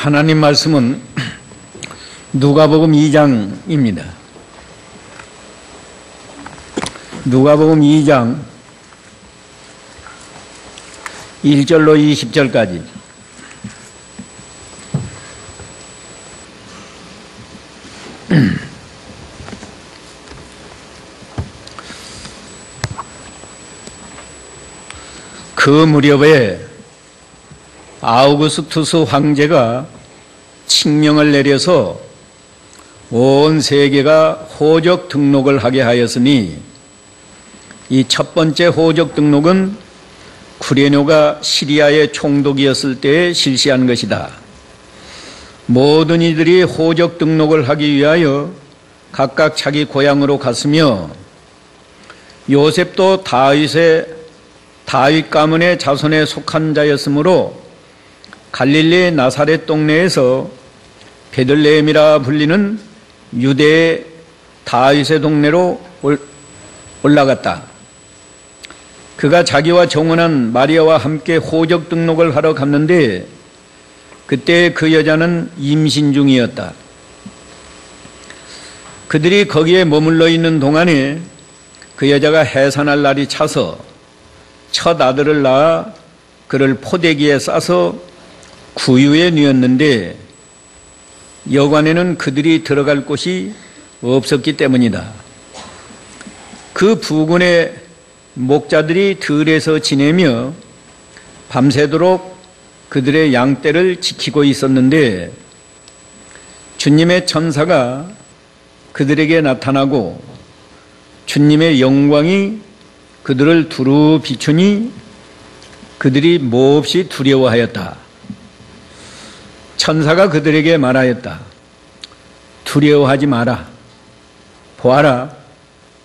하나님 말씀은 누가복음 2장입니다. 누가복음 2장 1절로 20절까지. 그 무렵에 아우구스투스 황제가 칙령을 내려서 온 세계가 호적 등록을 하게 하였으니, 이 첫 번째 호적 등록은 쿠레뇨가 시리아의 총독이었을 때에 실시한 것이다. 모든 이들이 호적 등록을 하기 위하여 각각 자기 고향으로 갔으며, 요셉도 다윗 가문의 자손에 속한 자였으므로 갈릴리 나사렛 동네에서 베들레헴이라 불리는 유대의 다윗의 동네로 올라갔다. 그가 자기와 정혼한 마리아와 함께 호적 등록을 하러 갔는데, 그때 그 여자는 임신 중이었다. 그들이 거기에 머물러 있는 동안에 그 여자가 해산할 날이 차서 첫 아들을 낳아 그를 포대기에 싸서 구유에 뉘었는데, 여관에는 그들이 들어갈 곳이 없었기 때문이다. 그 부근의 목자들이 들에서 지내며 밤새도록 그들의 양떼를 지키고 있었는데, 주님의 천사가 그들에게 나타나고 주님의 영광이 그들을 두루 비추니 그들이 몹시 두려워하였다. 천사가 그들에게 말하였다. 두려워하지 마라. 보아라,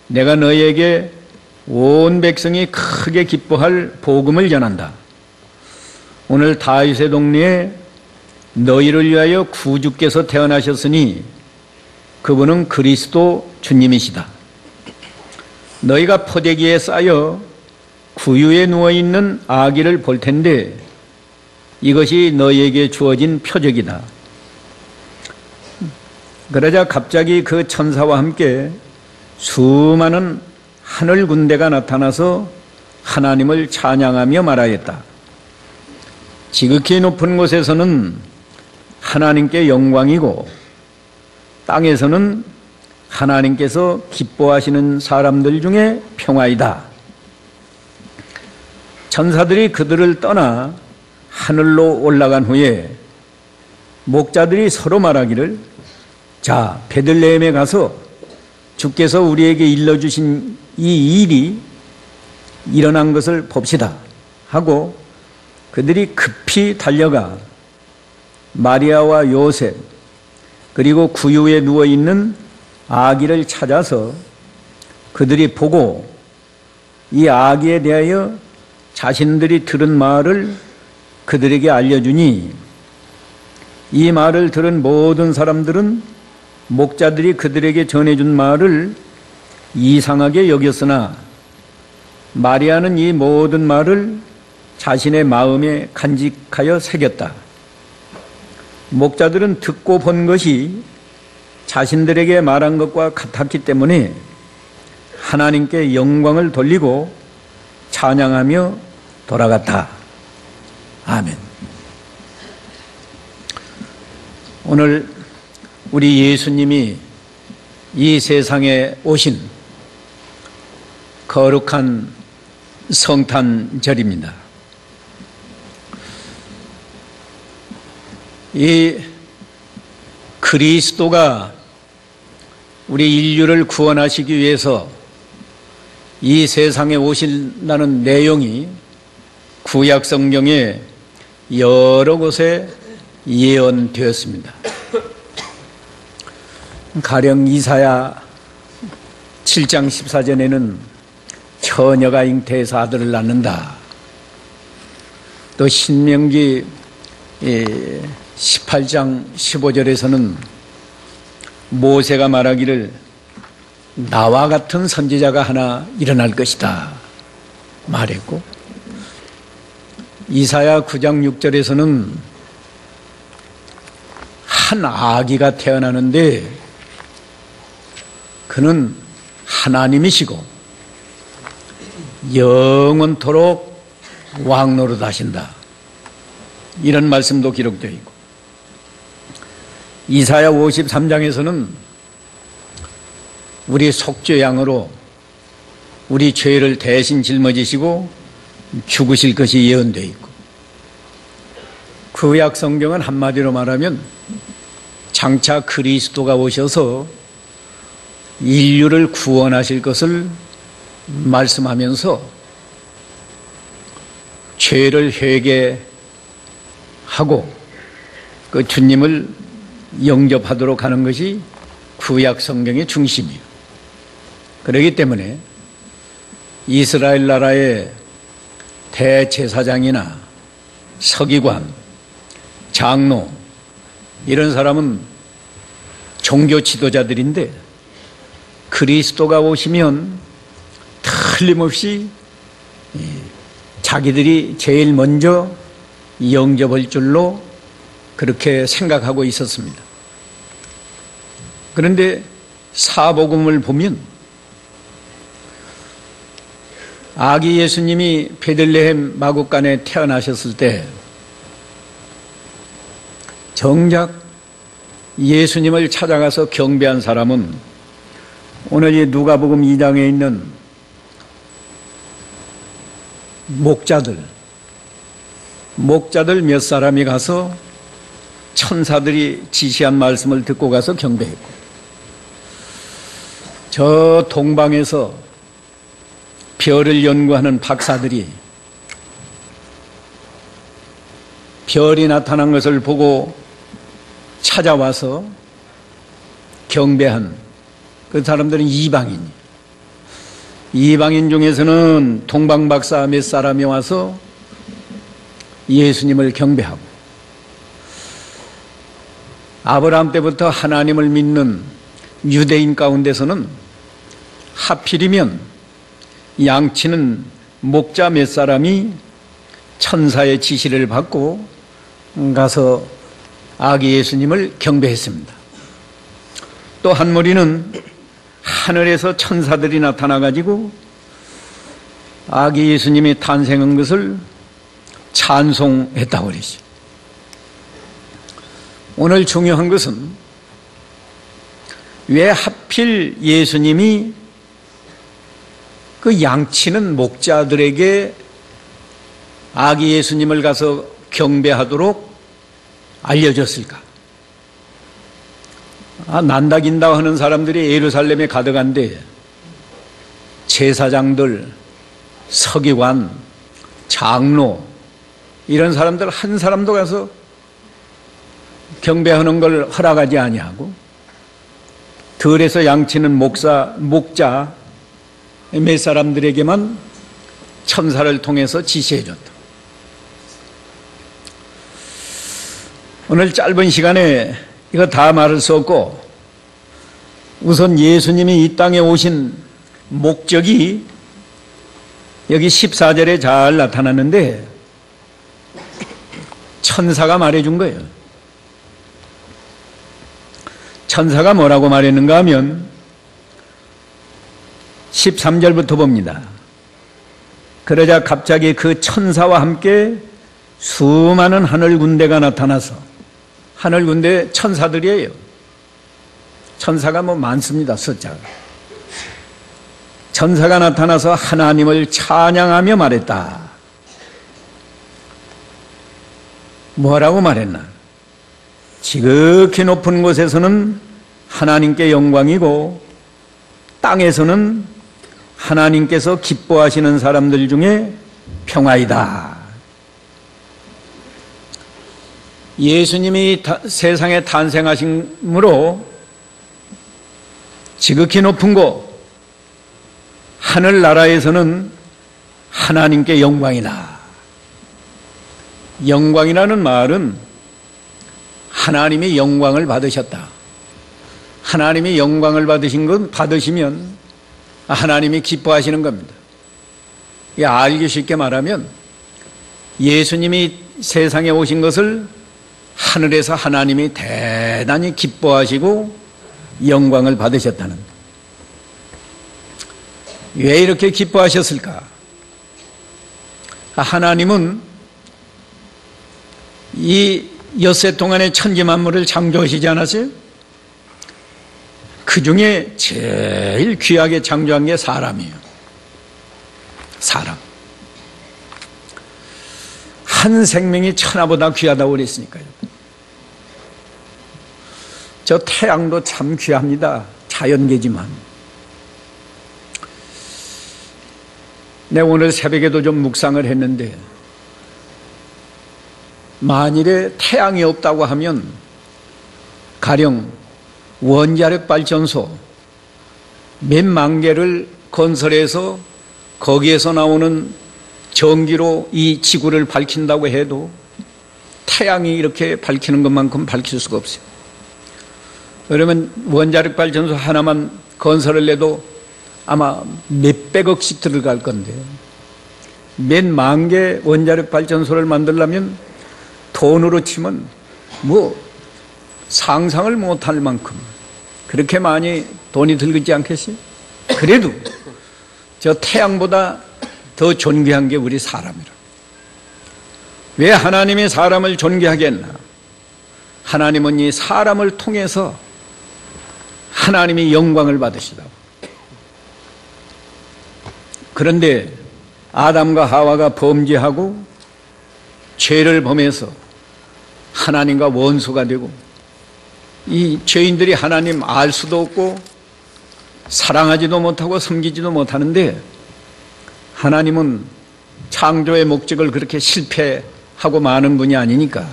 내가 너희에게 온 백성이 크게 기뻐할 복음을 전한다. 오늘 다윗의 동네에 너희를 위하여 구주께서 태어나셨으니 그분은 그리스도 주님이시다. 너희가 포대기에 쌓여 구유에 누워있는 아기를 볼 텐데, 이것이 너희에게 주어진 표적이다. 그러자 갑자기 그 천사와 함께 수많은 하늘 군대가 나타나서 하나님을 찬양하며 말하였다. 지극히 높은 곳에서는 하나님께 영광이고, 땅에서는 하나님께서 기뻐하시는 사람들 중에 평화이다. 천사들이 그들을 떠나 하늘로 올라간 후에 목자들이 서로 말하기를, 자, 베들레헴에 가서 주께서 우리에게 일러주신 이 일이 일어난 것을 봅시다 하고, 그들이 급히 달려가 마리아와 요셉 그리고 구유에 누워있는 아기를 찾아서 그들이 보고 이 아기에 대하여 자신들이 들은 말을 그들에게 알려주니, 이 말을 들은 모든 사람들은 목자들이 그들에게 전해준 말을 이상하게 여겼으나, 마리아는 이 모든 말을 자신의 마음에 간직하여 새겼다. 목자들은 듣고 본 것이 자신들에게 말한 것과 같았기 때문에 하나님께 영광을 돌리고 찬양하며 돌아갔다. 아멘. 오늘 우리 예수님이 이 세상에 오신 거룩한 성탄절입니다. 이 그리스도가 우리 인류를 구원하시기 위해서 이 세상에 오신다는 내용이 구약 성경에 여러 곳에 예언되었습니다. 가령 이사야 7장 14절에는 처녀가 잉태해서 아들을 낳는다. 또 신명기 18장 15절에서는 모세가 말하기를 나와 같은 선지자가 하나 일어날 것이다 말했고, 이사야 9장 6절에서는 한 아기가 태어나는데 그는 하나님이시고 영원토록 왕노릇 하신다. 이런 말씀도 기록되어 있고, 이사야 53장에서는 우리 속죄양으로 우리 죄를 대신 짊어지시고 죽으실 것이 예언되어 있고, 구약 성경은 한마디로 말하면 장차 그리스도가 오셔서 인류를 구원하실 것을 말씀하면서 죄를 회개하고 그 주님을 영접하도록 하는 것이 구약 성경의 중심이에요. 그렇기 때문에 이스라엘 나라의 대제사장이나 서기관, 장로 이런 사람은 종교 지도자들인데 그리스도가 오시면 틀림없이 자기들이 제일 먼저 영접할 줄로 그렇게 생각하고 있었습니다. 그런데 사복음을 보면 아기 예수님이 베들레헴 마구간에 태어나셨을 때 정작 예수님을 찾아가서 경배한 사람은 오늘 이 누가복음 2장에 있는 목자들 몇 사람이 가서 천사들이 지시한 말씀을 듣고 가서 경배했고, 저 동방에서 별을 연구하는 박사들이 별이 나타난 것을 보고 찾아와서 경배한 그 사람들은 이방인 중에서는 동방 박사 몇 사람이 와서 예수님을 경배하고, 아브라함 때부터 하나님을 믿는 유대인 가운데서는 하필이면 양치는 목자 몇 사람이 천사의 지시를 받고 가서 아기 예수님을 경배했습니다. 또 한 무리는 하늘에서 천사들이 나타나가지고 아기 예수님이 탄생한 것을 찬송했다고 그러죠. 오늘 중요한 것은 왜 하필 예수님이 그 양치는 목자들에게 아기 예수님을 가서 경배하도록 알려졌을까? 난다긴다 하는 사람들이 예루살렘에 가득한데 제사장들, 서기관, 장로 이런 사람들 한 사람도 가서 경배하는 걸 허락하지 아니하고 들에서 양치는 목자 몇 사람들에게만 천사를 통해서 지시해줬다. 오늘 짧은 시간에 이거 다 말할 수 없고, 우선 예수님이 이 땅에 오신 목적이 여기 14절에 잘 나타났는데 천사가 말해준 거예요. 천사가 뭐라고 말했는가 하면 13절부터 봅니다. 그러자 갑자기 그 천사와 함께 수많은 하늘 군대가 나타나서, 하늘 군대 천사들이에요. 천사가 많습니다, 숫자가. 천사가 나타나서 하나님을 찬양하며 말했다. 뭐라고 말했나? 지극히 높은 곳에서는 하나님께 영광이고 땅에서는 하나님께서 기뻐하시는 사람들 중에 평화이다. 예수님이 세상에 탄생하심으로 지극히 높은 곳 하늘나라에서는 하나님께 영광이다. 영광이라는 말은 하나님이 영광을 받으셨다. 하나님이 영광을 받으시면 하나님이 기뻐하시는 겁니다. 알기 쉽게 말하면 예수님이 세상에 오신 것을 하늘에서 하나님이 대단히 기뻐하시고 영광을 받으셨다는, 왜 이렇게 기뻐하셨을까? 하나님은 이 엿새 동안의 천지 만물을 창조하시지 않았어요? 그 중에 제일 귀하게 창조한 게 사람이에요. 사람. 한 생명이 천하보다 귀하다고 그랬으니까요. 저 태양도 참 귀합니다. 자연계지만. 내가 오늘 새벽에도 좀 묵상을 했는데, 만일에 태양이 없다고 하면 가령 원자력 발전소 몇만 개를 건설해서 거기에서 나오는 전기로 이 지구를 밝힌다고 해도 태양이 이렇게 밝히는 것만큼 밝힐 수가 없어요. 그러면 원자력 발전소 하나만 건설을 해도 아마 몇백억씩 들어갈 건데, 몇만 개 원자력 발전소를 만들려면 돈으로 치면 상상을 못할 만큼 그렇게 많이 돈이 들겠지 않겠어요? 그래도 저 태양보다 더 존귀한 게 우리 사람이라. 왜 하나님이 사람을 존귀하게 했나? 하나님은 이 사람을 통해서 하나님이 영광을 받으시다고. 그런데 아담과 하와가 범죄하고 죄를 범해서 하나님과 원수가 되고, 이 죄인들이 하나님 알 수도 없고 사랑하지도 못하고 섬기지도 못하는데, 하나님은 창조의 목적을 그렇게 실패하고 마는 분이 아니니까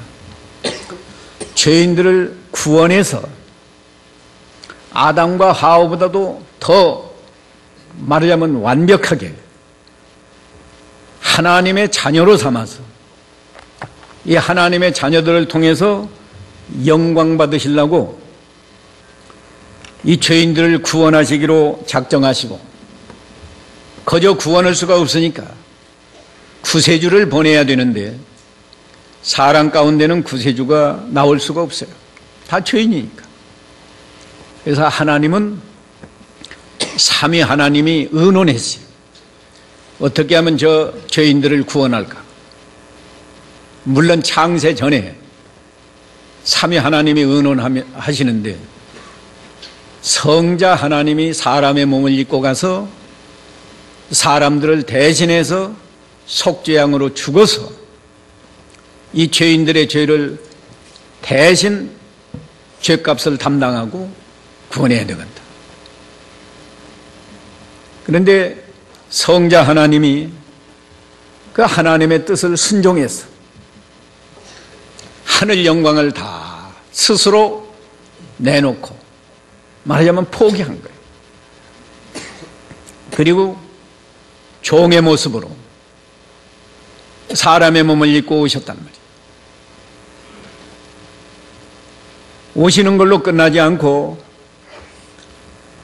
죄인들을 구원해서 아담과 하와보다도 더 말하자면 완벽하게 하나님의 자녀로 삼아서 이 하나님의 자녀들을 통해서 영광 받으시려고 이 죄인들을 구원하시기로 작정하시고, 거저 구원할 수가 없으니까 구세주를 보내야 되는데 사람 가운데는 구세주가 나올 수가 없어요. 다 죄인이니까. 그래서 하나님은 삼위 하나님이 의논했어요. 어떻게 하면 저 죄인들을 구원할까? 물론 창세 전에 삼위 하나님이 의논하시는데, 성자 하나님이 사람의 몸을 입고 가서 사람들을 대신해서 속죄양으로 죽어서 이 죄인들의 죄를 대신 죄값을 담당하고 구원해야 되겠다. 그런데 성자 하나님이 그 하나님의 뜻을 순종해서 하늘 영광을 다 스스로 내놓고 말하자면 포기한 거예요. 그리고 종의 모습으로 사람의 몸을 입고 오셨단 말이에요. 오시는 걸로 끝나지 않고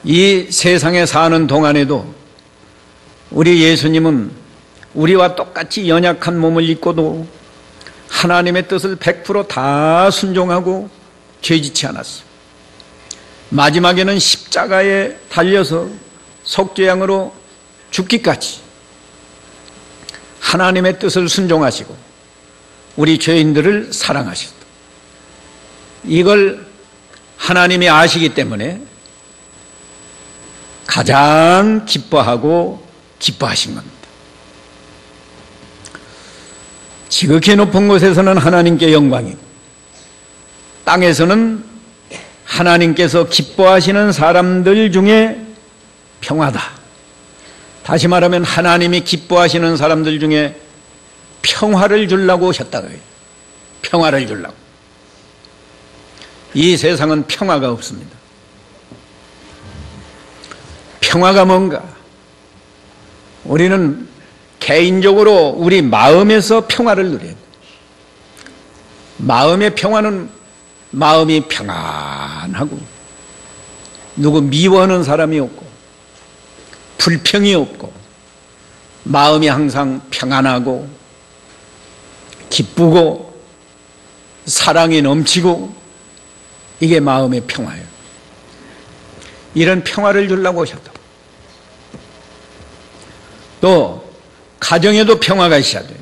이 세상에 사는 동안에도 우리 예수님은 우리와 똑같이 연약한 몸을 입고도 하나님의 뜻을 100% 순종하고 죄짓지 않았어요. 마지막에는 십자가에 달려서 속죄양으로 죽기까지 하나님의 뜻을 순종하시고 우리 죄인들을 사랑하셨다. 이걸 하나님이 아시기 때문에 가장 기뻐하고 기뻐하신 겁니다. 지극히 높은 곳에서는 하나님께 영광이고 땅에서는 하나님께서 기뻐하시는 사람들 중에 평화다. 다시 말하면 하나님이 기뻐하시는 사람들 중에 평화를 주려고 오셨다고 해요. 평화를 주려고. 이 세상은 평화가 없습니다. 평화가 뭔가? 우리는 개인적으로 우리 마음에서 평화를 누려야 돼요. 마음의 평화는 마음이 평안하고 누구 미워하는 사람이 없고 불평이 없고 마음이 항상 평안하고 기쁘고 사랑이 넘치고 이게 마음의 평화예요. 이런 평화를 주려고 오셨다고. 또 가정에도 평화가 있어야 돼요.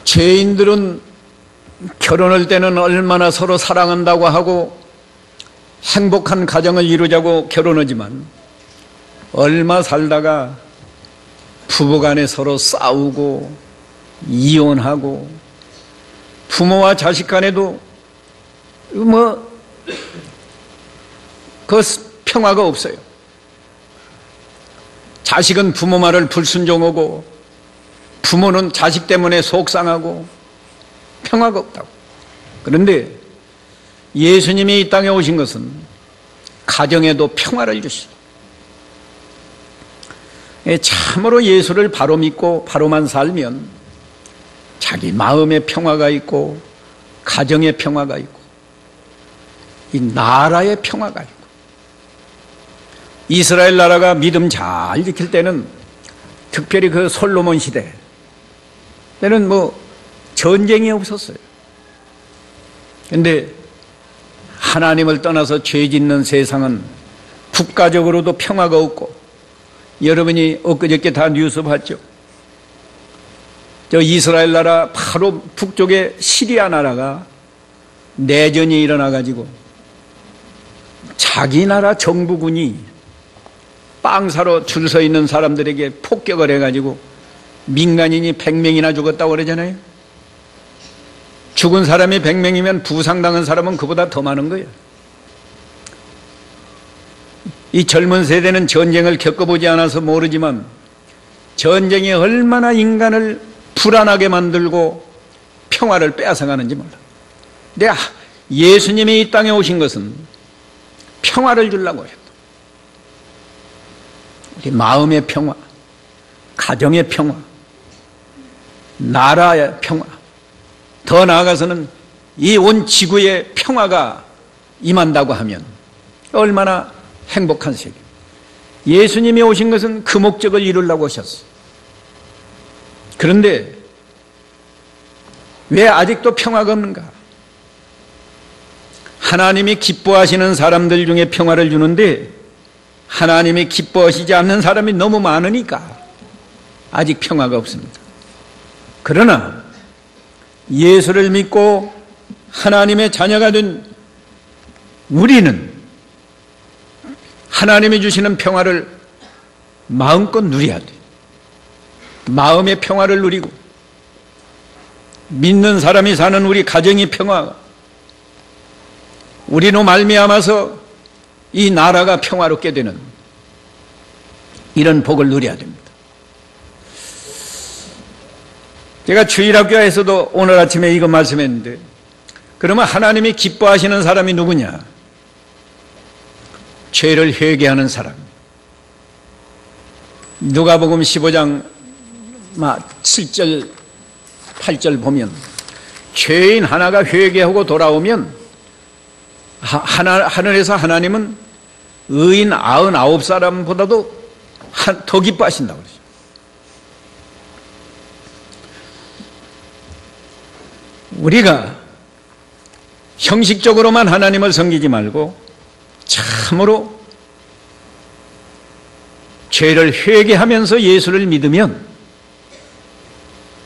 죄인들은 결혼할 때는 얼마나 서로 사랑한다고 하고 행복한 가정을 이루자고 결혼하지만 얼마 살다가 부부간에 서로 싸우고 이혼하고 부모와 자식 간에도 그 평화가 없어요. 자식은 부모 말을 불순종하고 부모는 자식 때문에 속상하고 평화가 없다고. 그런데 예수님이 이 땅에 오신 것은 가정에도 평화를 주시고 참으로 예수를 바로 믿고 바로만 살면 자기 마음의 평화가 있고 가정의 평화가 있고 이 나라의 평화가 있고 이스라엘 나라가 믿음 잘 지킬 때는 특별히 그 솔로몬 시대 때는 전쟁이 없었어요. 그런데 하나님을 떠나서 죄 짓는 세상은 국가적으로도 평화가 없고 여러분이 엊그저께 다 뉴스 봤죠? 저 이스라엘 나라 바로 북쪽에 시리아 나라가 내전이 일어나가지고 자기 나라 정부군이 빵 사러 줄 서 있는 사람들에게 폭격을 해가지고 민간인이 100명이나 죽었다고 그러잖아요. 죽은 사람이 100명이면 부상당한 사람은 그보다 더 많은 거예요. 이 젊은 세대는 전쟁을 겪어보지 않아서 모르지만 전쟁이 얼마나 인간을 불안하게 만들고 평화를 빼앗아가는지 몰라. 근데 예수님이 이 땅에 오신 것은 평화를 주려고 해요. 우리 마음의 평화, 가정의 평화, 나라의 평화, 더 나아가서는 이 온 지구의 평화가 임한다고 하면 얼마나 행복한 세계. 예수님이 오신 것은 그 목적을 이루려고 오셨어요. 그런데 왜 아직도 평화가 없는가? 하나님이 기뻐하시는 사람들 중에 평화를 주는데 하나님이 기뻐하시지 않는 사람이 너무 많으니까 아직 평화가 없습니다. 그러나 예수를 믿고 하나님의 자녀가 된 우리는 하나님이 주시는 평화를 마음껏 누려야 돼요. 마음의 평화를 누리고 믿는 사람이 사는 우리 가정의 평화, 우리로 말미암아서 이 나라가 평화롭게 되는 이런 복을 누려야 됩니다. 제가 주일학교에서도 오늘 아침에 이거 말씀했는데, 그러면 하나님이 기뻐하시는 사람이 누구냐? 죄를 회개하는 사람. 누가복음 15장 7절 8절 보면 죄인 하나가 회개하고 돌아오면 하늘에서 하나님은 의인 99사람보다도 더 기뻐하신다고 그러죠. 우리가 형식적으로만 하나님을 섬기지 말고 참으로 죄를 회개하면서 예수를 믿으면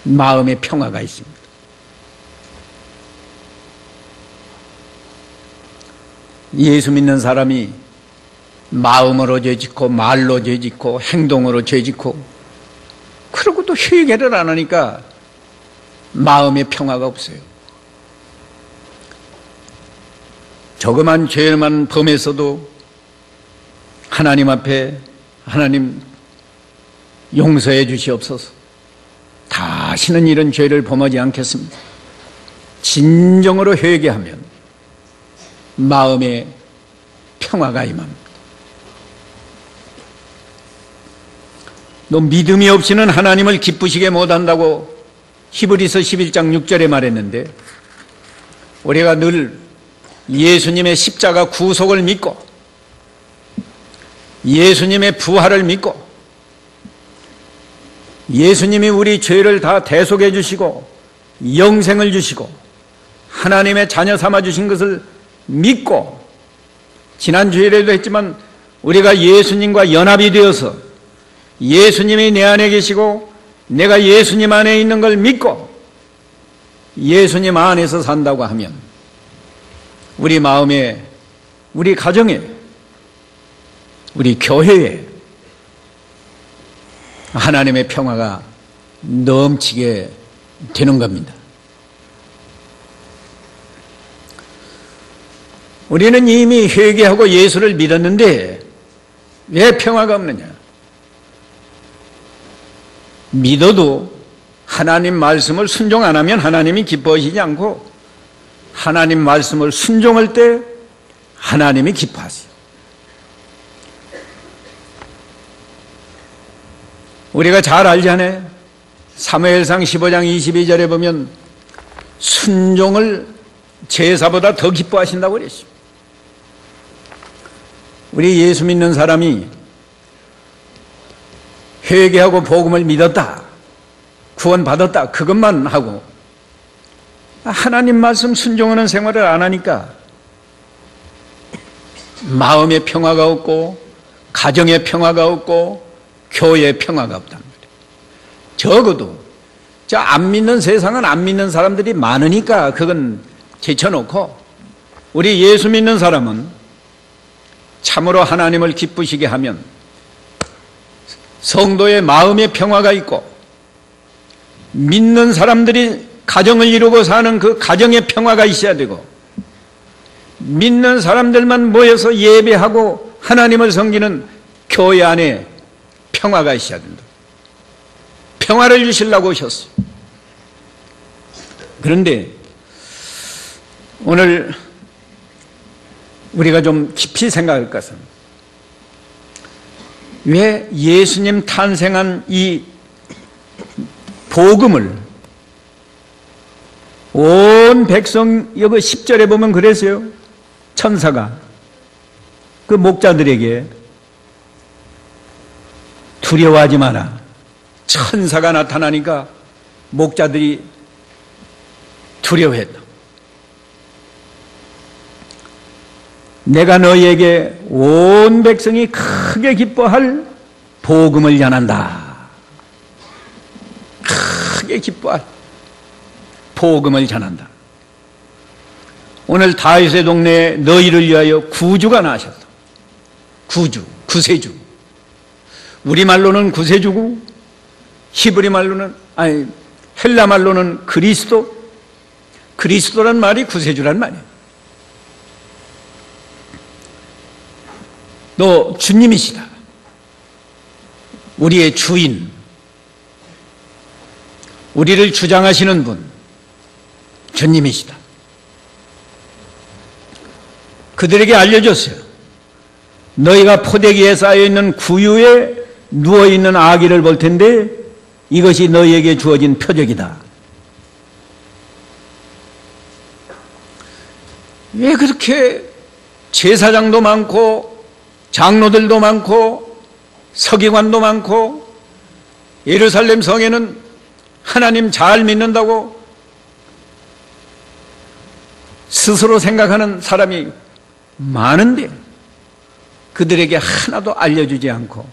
마음의 평화가 있습니다. 예수 믿는 사람이 마음으로 죄짓고 말로 죄짓고 행동으로 죄짓고 그러고 또 회개를 안 하니까 마음의 평화가 없어요. 조그만 죄만 범했어도 하나님 앞에 하나님 용서해 주시옵소서, 다시는 이런 죄를 범하지 않겠습니다. 진정으로 회개하면 마음에 평화가 임합니다. 너 믿음이 없이는 하나님을 기쁘시게 못한다고 히브리서 11장 6절에 말했는데, 우리가 늘 예수님의 십자가 구속을 믿고 예수님의 부활을 믿고 예수님이 우리 죄를 다 대속해 주시고 영생을 주시고 하나님의 자녀 삼아 주신 것을 믿고, 지난 주일에도 했지만 우리가 예수님과 연합이 되어서 예수님이 내 안에 계시고 내가 예수님 안에 있는 걸 믿고 예수님 안에서 산다고 하면 우리 마음에, 우리 가정에, 우리 교회에 하나님의 평화가 넘치게 되는 겁니다. 우리는 이미 회개하고 예수를 믿었는데 왜 평화가 없느냐? 믿어도 하나님 말씀을 순종 안 하면 하나님이 기뻐하시지 않고, 하나님 말씀을 순종할 때 하나님이 기뻐하세요. 우리가 잘 알잖아요. 사무엘상 15장 22절에 보면 순종을 제사보다 더 기뻐하신다고 그랬어요. 우리 예수 믿는 사람이 회개하고 복음을 믿었다, 구원받았다, 그것만 하고 하나님 말씀 순종하는 생활을 안 하니까 마음의 평화가 없고 가정의 평화가 없고 교회의 평화가 없단 말이에요. 적어도 안 믿는 세상은 안 믿는 사람들이 많으니까 그건 제쳐놓고, 우리 예수 믿는 사람은 참으로 하나님을 기쁘시게 하면 성도의 마음의 평화가 있고, 믿는 사람들이 가정을 이루고 사는 그 가정의 평화가 있어야 되고, 믿는 사람들만 모여서 예배하고 하나님을 섬기는 교회 안에 평화가 있어야 된다. 평화를 주시려고 오셨어요. 그런데 오늘 우리가 좀 깊이 생각할 것은, 왜 예수님 탄생한 이 복음을 온 백성, 여기 10절에 보면 그랬어요. 천사가 그 목자들에게 두려워하지 마라. 천사가 나타나니까 목자들이 두려워했다. 내가 너희에게 온 백성이 크게 기뻐할 복음을 전한다. 크게 기뻐할 복음을 전한다. 오늘 다윗의 동네에 너희를 위하여 구주가 나셨다. 구주, 구세주. 우리말로는 구세주고 히브리 말로는, 헬라 말로는 그리스도. 그리스도란 말이 구세주란 말이에요. 너 주님이시다. 우리의 주인, 우리를 주장하시는 분, 주님이시다. 그들에게 알려줬어요. 너희가 포대기에 쌓여있는 구유에 누워있는 아기를 볼 텐데 이것이 너희에게 주어진 표적이다. 왜 그렇게 제사장도 많고 장로들도 많고 서기관도 많고 예루살렘 성에는 하나님 잘 믿는다고 스스로 생각하는 사람이 많은데 그들에게 하나도 알려주지 않고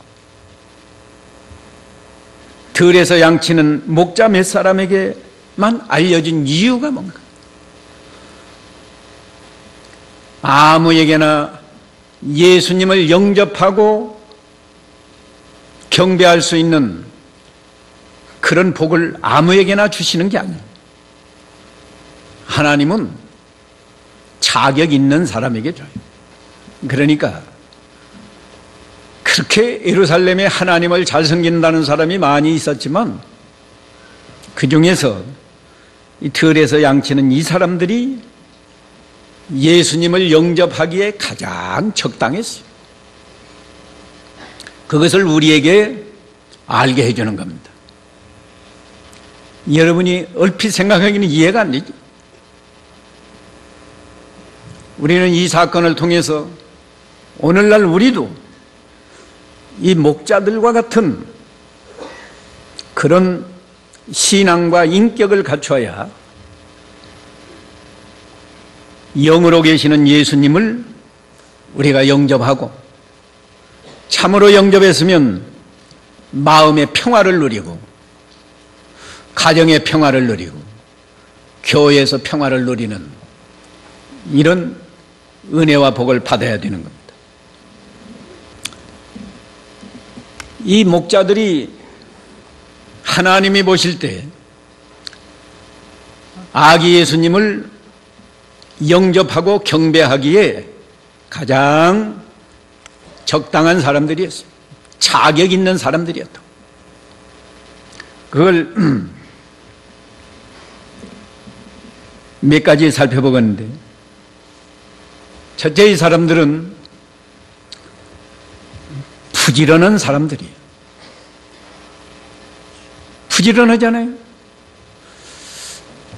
들에서 양치는 목자 몇 사람에게만 알려진 이유가 뭔가? 아무에게나 예수님을 영접하고 경배할 수 있는 그런 복을 아무에게나 주시는 게 아니에요. 하나님은 자격 있는 사람에게 줘요. 그러니까 그렇게 예루살렘에 하나님을 잘 섬긴다는 사람이 많이 있었지만 그 중에서 이 들에서 양치는 이 사람들이 예수님을 영접하기에 가장 적당했어요. 그것을 우리에게 알게 해주는 겁니다. 여러분이 얼핏 생각하기는 이해가 안 되죠. 우리는 이 사건을 통해서 오늘날 우리도 이 목자들과 같은 그런 신앙과 인격을 갖춰야 영으로 계시는 예수님을 우리가 영접하고, 참으로 영접했으면 마음의 평화를 누리고, 가정의 평화를 누리고, 교회에서 평화를 누리는 이런 은혜와 복을 받아야 되는 겁니다. 이 목자들이 하나님이 보실 때 아기 예수님을 영접하고 경배하기에 가장 적당한 사람들이었어요. 자격 있는 사람들이었다. 그걸 몇 가지 살펴보겠는데, 첫째, 이 사람들은 부지런한 사람들이에요. 부지런하잖아요.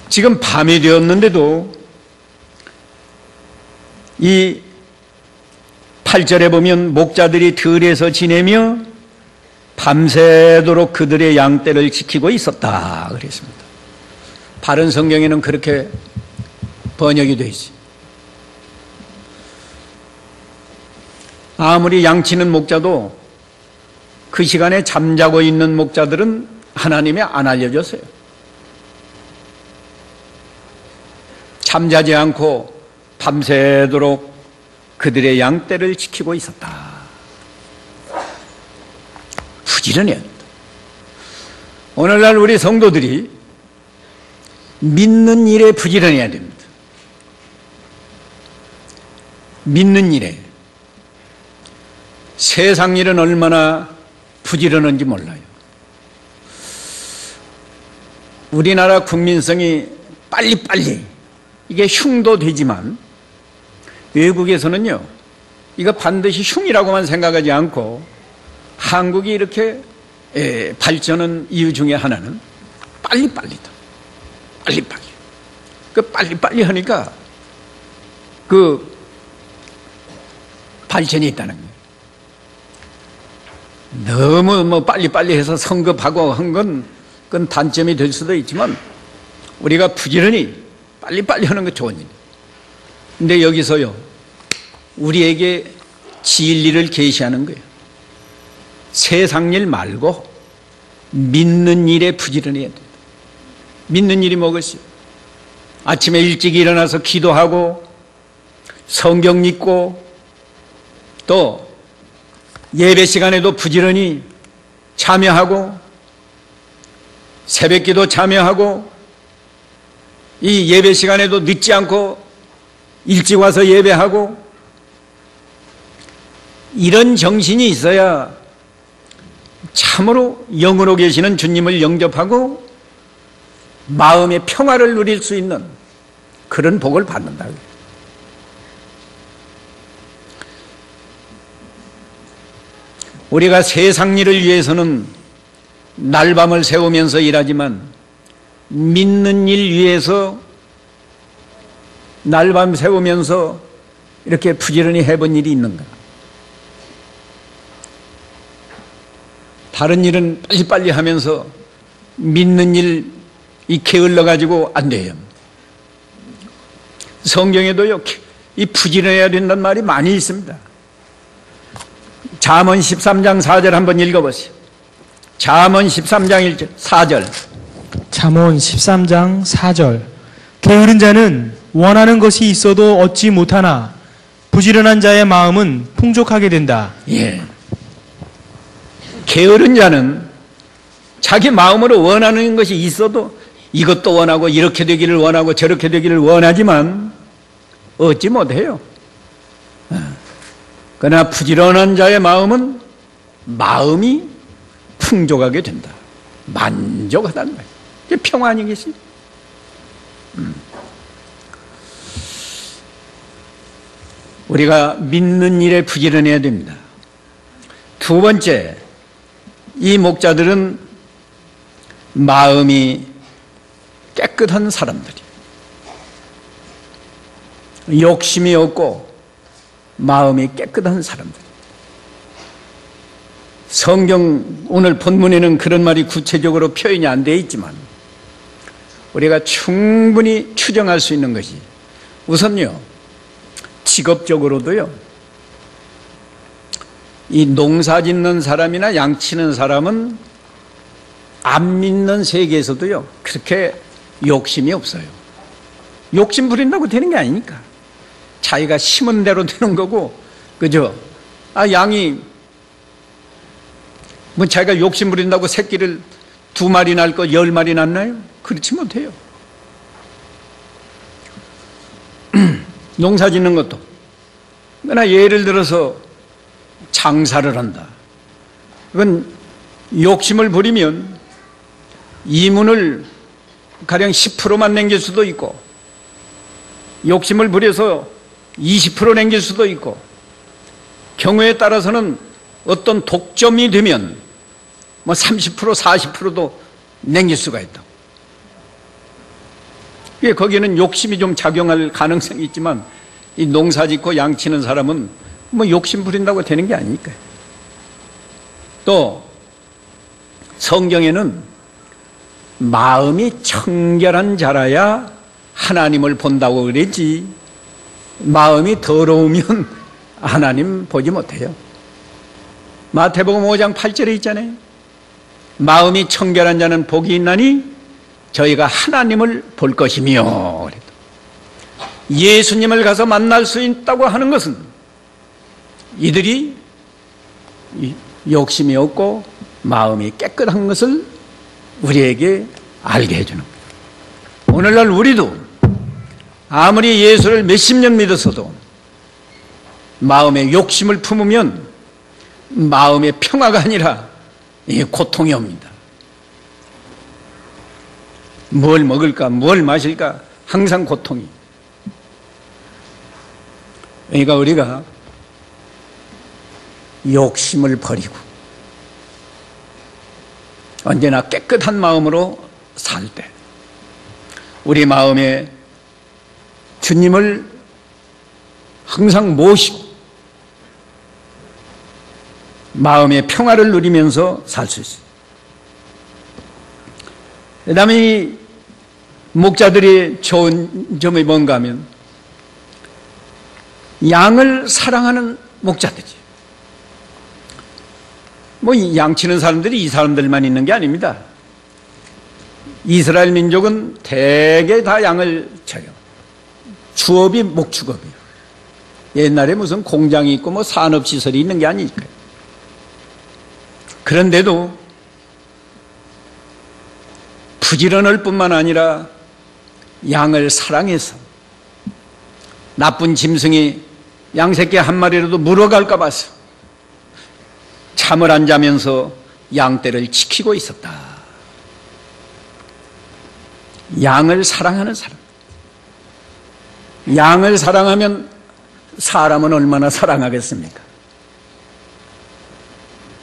지금 밤이 되었는데도 이 8절에 보면 목자들이 들에서 지내며 밤새도록 그들의 양떼를 지키고 있었다 그랬습니다. 바른 성경에는 그렇게 번역이 되어 있어요. 아무리 양치는 목자도 그 시간에 잠자고 있는 목자들은 하나님이 안 알려줬어요. 잠자지 않고 밤새도록 그들의 양떼를 지키고 있었다. 부지런해야 된다. 오늘날 우리 성도들이 믿는 일에 부지런해야 됩니다. 믿는 일에. 세상 일은 얼마나 부지런한지 몰라요. 우리나라 국민성이 빨리빨리, 이게 흉도 되지만 외국에서는요, 이거 반드시 흉이라고만 생각하지 않고 한국이 이렇게 발전한 이유 중에 하나는 빨리빨리다. 빨리빨리. 그 빨리빨리 하니까 그 발전이 있다는 거예요. 너무 뭐 빨리빨리 해서 성급하고 한 건 그건 단점이 될 수도 있지만, 우리가 부지런히 빨리빨리 하는 거 좋은 일이에요. 근데 여기서요, 우리에게 진리를 계시하는 거예요. 세상 일 말고 믿는 일에 부지런해야 된다. 믿는 일이 뭐겠어요? 아침에 일찍 일어나서 기도하고 성경 읽고 또 예배 시간에도 부지런히 참여하고 새벽기도 참여하고 이 예배 시간에도 늦지 않고 일찍 와서 예배하고, 이런 정신이 있어야 참으로 영으로 계시는 주님을 영접하고 마음의 평화를 누릴 수 있는 그런 복을 받는다. 우리가 세상 일을 위해서는 날밤을 새우면서 일하지만 믿는 일 위해서 날밤 새우면서 이렇게 부지런히 해본 일이 있는가? 다른 일은 빨리빨리 하면서 믿는 일 이 게을러가지고 안 돼요. 성경에도요, 이 부지런해야 된다는 말이 많이 있습니다. 잠언 13장 4절 한번 읽어보세요. 잠언 13장 1절, 4절. 잠언 13장 4절. 게으른 자는 원하는 것이 있어도 얻지 못하나 부지런한 자의 마음은 풍족하게 된다. 예. 게으른 자는 자기 마음으로 원하는 것이 있어도 이것도 원하고 이렇게 되기를 원하고 저렇게 되기를 원하지만 얻지 못해요. 그러나 부지런한 자의 마음은 마음이 풍족하게 된다. 만족하다는 거예요. 이게 평화 아니겠어요? 우리가 믿는 일에 부지런해야 됩니다. 두 번째, 이 목자들은 마음이 깨끗한 사람들이, 욕심이 없고 마음이 깨끗한 사람들. 성경 오늘 본문에는 그런 말이 구체적으로 표현이 안 되어 있지만 우리가 충분히 추정할 수 있는 것이 우선요, 직업적으로도요, 이 농사 짓는 사람이나 양 치는 사람은 안 믿는 세계에서도요, 그렇게 욕심이 없어요. 욕심 부린다고 되는 게 아니니까. 자기가 심은 대로 되는 거고, 그죠? 양이, 뭐 자기가 욕심 부린다고 새끼를 2마리 낳을 거 10마리 낳나요? 그렇지 못해요. 농사 짓는 것도. 그러나 예를 들어서 장사를 한다. 그건 욕심을 부리면 이문을 가령 10%만 남길 수도 있고, 욕심을 부려서 20% 남길 수도 있고, 경우에 따라서는 어떤 독점이 되면 뭐 30%, 40%도 남길 수가 있다. 거기에는 욕심이 좀 작용할 가능성이 있지만, 이 농사 짓고 양치는 사람은 뭐 욕심 부린다고 되는 게 아니니까요. 또 성경에는 마음이 청결한 자라야 하나님을 본다고 그랬지, 마음이 더러우면 하나님 보지 못해요. 마태복음 5장 8절에 있잖아요. 마음이 청결한 자는 복이 있나니 저희가 하나님을 볼 것이며. 예수님을 가서 만날 수 있다고 하는 것은 이들이 욕심이 없고 마음이 깨끗한 것을 우리에게 알게 해주는 거예요. 오늘날 우리도 아무리 예수를 몇십 년 믿었어도 마음에 욕심을 품으면 마음의 평화가 아니라 고통이 옵니다. 뭘 먹을까, 뭘 마실까, 항상 고통이. 그러니까 우리가 욕심을 버리고 언제나 깨끗한 마음으로 살 때 우리 마음에 주님을 항상 모시고 마음의 평화를 누리면서 살 수 있어요. 그 다음에 이 목자들이 좋은 점이 뭔가 하면 양을 사랑하는 목자들이죠. 뭐 양치는 사람들이 이 사람들만 있는 게 아닙니다. 이스라엘 민족은 대개 다 양을 쳐요. 주업이 목축업이에요. 옛날에 무슨 공장이 있고 뭐 산업시설이 있는 게 아니니까요. 그런데도 부지런할 뿐만 아니라 양을 사랑해서 나쁜 짐승이 양새끼 한 마리라도 물어갈까 봐서 잠을 안 자면서 양떼를 지키고 있었다. 양을 사랑하는 사람. 양을 사랑하면 사람은 얼마나 사랑하겠습니까?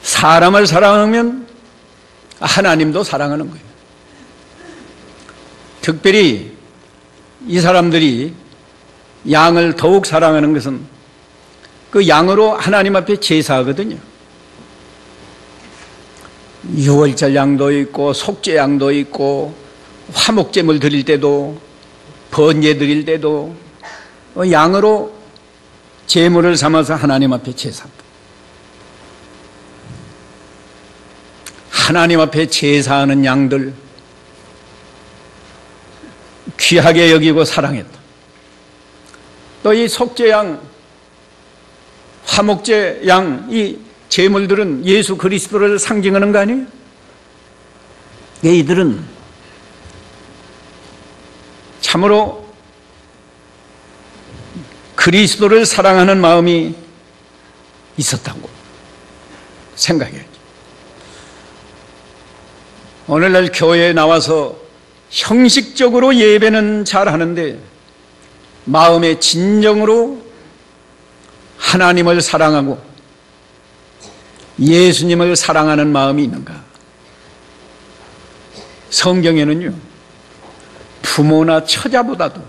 사람을 사랑하면 하나님도 사랑하는 거예요. 특별히 이 사람들이 양을 더욱 사랑하는 것은 그 양으로 하나님 앞에 제사하거든요. 유월절 양도 있고 속죄 양도 있고 화목제물 드릴 때도 번제 드릴 때도 양으로 제물을 삼아서 하나님 앞에 제사합니다. 하나님 앞에 제사하는 양들 귀하게 여기고 사랑했다. 또 이 속죄양, 화목제 양, 이 제물들은 예수 그리스도를 상징하는 거 아니에요? 이들은 참으로 그리스도를 사랑하는 마음이 있었다고 생각해야죠. 오늘날 교회에 나와서 형식적으로 예배는 잘 하는데 마음의 진정으로 하나님을 사랑하고 예수님을 사랑하는 마음이 있는가? 성경에는요, 부모나 처자보다도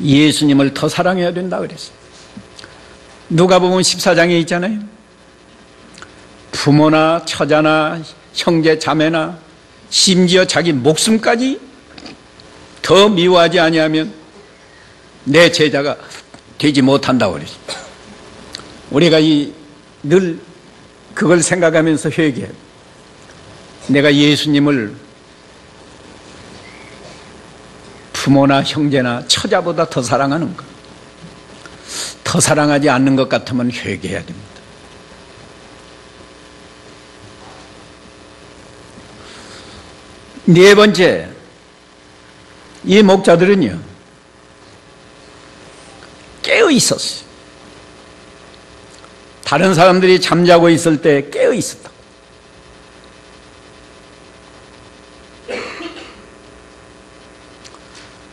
예수님을 더 사랑해야 된다 그랬어요. 누가복음 14장에 있잖아요. 부모나 처자나 형제 자매나 심지어 자기 목숨까지 더 미워하지 아니하면 내 제자가 되지 못한다고 그러죠. 우리가 늘 그걸 생각하면서 회개해요. 내가 예수님을 부모나 형제나 처자보다 더 사랑하는 것, 더 사랑하지 않는 것 같으면 회개해야 됩니다. 네 번째, 이 목자들은요, 깨어 있었어요. 다른 사람들이 잠자고 있을 때 깨어 있었다.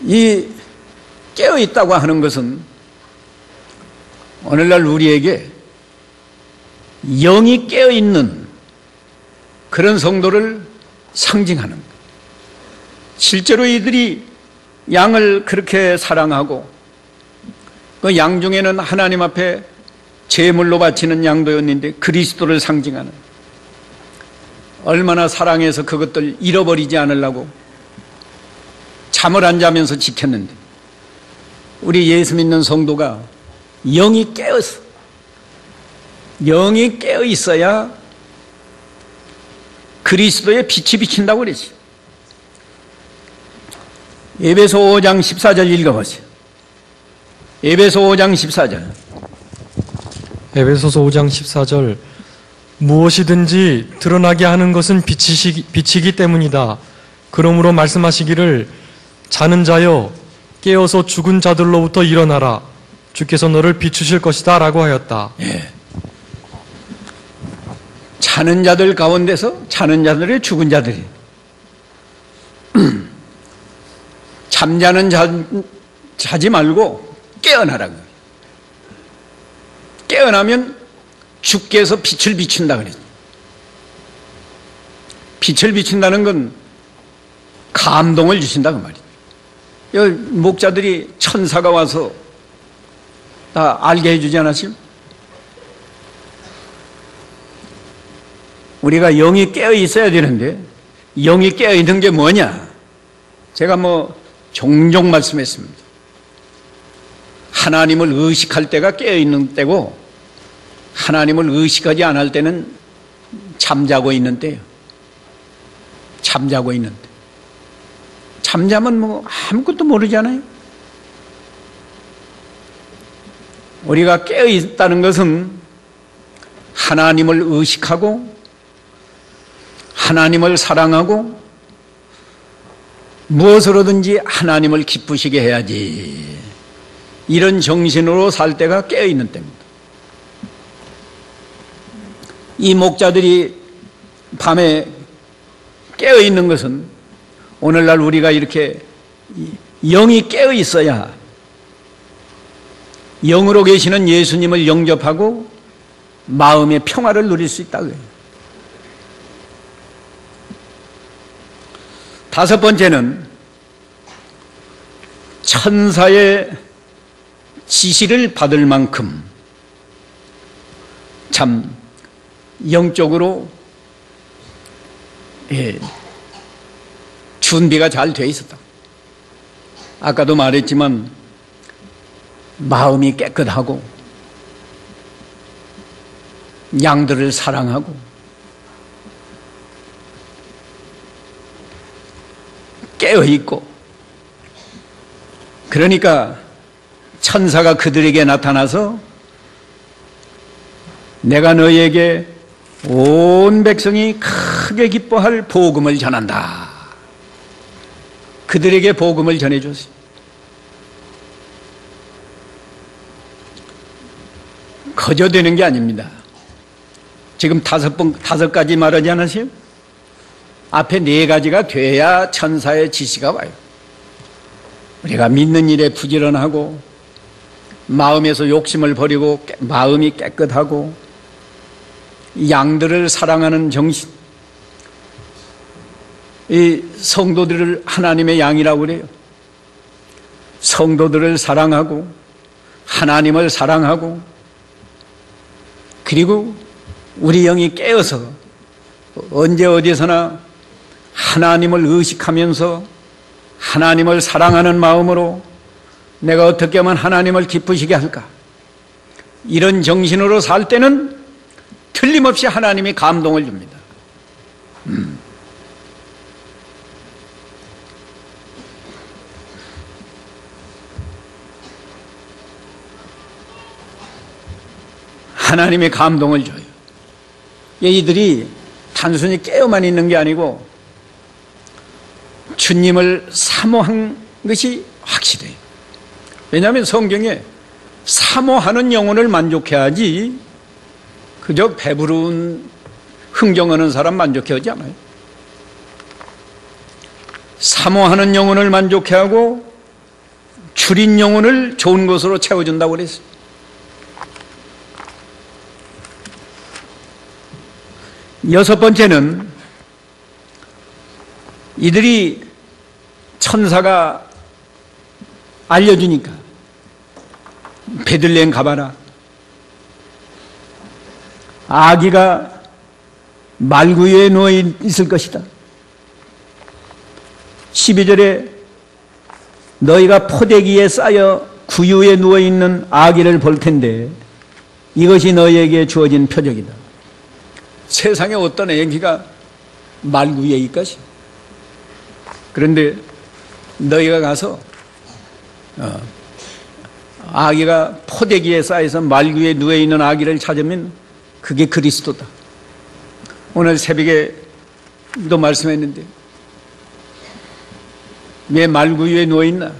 이 깨어 있다고 하는 것은 오늘날 우리에게 영이 깨어 있는 그런 성도를 상징하는 거예요. 실제로 이들이 양을 그렇게 사랑하고 그 양 중에는 하나님 앞에 제물로 바치는 양도였는데 그리스도를 상징하는, 얼마나 사랑해서 그것들 잃어버리지 않으려고 잠을 안 자면서 지켰는데, 우리 예수 믿는 성도가 영이 깨어서, 영이 깨어 있어야 그리스도의 빛이 비친다고 그랬어요. 에베소 5장 14절 읽어보세요. 에베소 5장 14절. 에베소서 5장 14절. 무엇이든지 드러나게 하는 것은 빛이기 때문이다. 그러므로 말씀하시기를 자는 자여 깨어서 죽은 자들로부터 일어나라. 주께서 너를 비추실 것이다 라고 하였다. 예. 자는 자들 가운데서 자는 자들의 죽은 자들이 잠자는 자지 말고 깨어나라고. 깨어나면 주께서 빛을 비춘다 그랬죠. 빛을 비춘다는 건 감동을 주신다 그 말이에요. 여기 목자들이 천사가 와서 다 알게 해주지 않았어요? 우리가 영이 깨어 있어야 되는데, 영이 깨어 있는 게 뭐냐? 제가 종종 말씀했습니다. 하나님을 의식할 때가 깨어 있는 때고, 하나님을 의식하지 않을 때는 잠자고 있는 때예요. 잠자고 있는 때. 잠자면 아무것도 모르잖아요. 우리가 깨어 있다는 것은 하나님을 의식하고 하나님을 사랑하고 무엇으로든지 하나님을 기쁘시게 해야지, 이런 정신으로 살 때가 깨어 있는 때입니다. 이 목자들이 밤에 깨어 있는 것은 오늘날 우리가 이렇게 영이 깨어 있어야 영으로 계시는 예수님을 영접하고 마음의 평화를 누릴 수 있다고요. 다섯 번째는 천사의 지시를 받을 만큼 참 영적으로 준비가 잘 돼 있었다. 아까도 말했지만 마음이 깨끗하고 양들을 사랑하고 깨어있고, 그러니까 천사가 그들에게 나타나서 내가 너희에게 온 백성이 크게 기뻐할 복음을 전한다. 그들에게 복음을 전해줬어요. 거저되는 게 아닙니다. 지금 다섯 가지 말하지 않으세요? 앞에 네 가지가 돼야 천사의 지시가 와요. 우리가 믿는 일에 부지런하고 마음에서 욕심을 버리고 마음이 깨끗하고 양들을 사랑하는 정신, 이 성도들을 하나님의 양이라고 그래요. 성도들을 사랑하고 하나님을 사랑하고 그리고 우리 영이 깨어서 언제 어디서나 하나님을 의식하면서 하나님을 사랑하는 마음으로 내가 어떻게 하면 하나님을 기쁘시게 할까? 이런 정신으로 살 때는 틀림없이 하나님이 감동을 줍니다. 하나님의 감동을 줘요. 이들이 단순히 깨어만 있는 게 아니고 주님을 사모한 것이 확실해요. 왜냐하면 성경에 사모하는 영혼을 만족해야지 그저 배부른 흥정하는 사람 만족해하지 않아요. 사모하는 영혼을 만족해하고 줄인 영혼을 좋은 것으로 채워준다고 그랬어요. 여섯 번째는 이들이 천사가 알려주니까 베들레헴 가봐라. 아기가 말구유에 누워 있을 것이다. 12절에 너희가 포대기에 쌓여 구유에 누워 있는 아기를 볼 텐데 이것이 너희에게 주어진 표적이다. 세상에 어떤 아기가 말구유에 있겠지. 그런데 너희가 가서 아기가 포대기에 쌓여서 말구유에 누워 있는 아기를 찾으면 그게 그리스도다. 오늘 새벽에도 말씀했는데 왜 말구유에 누워 있나?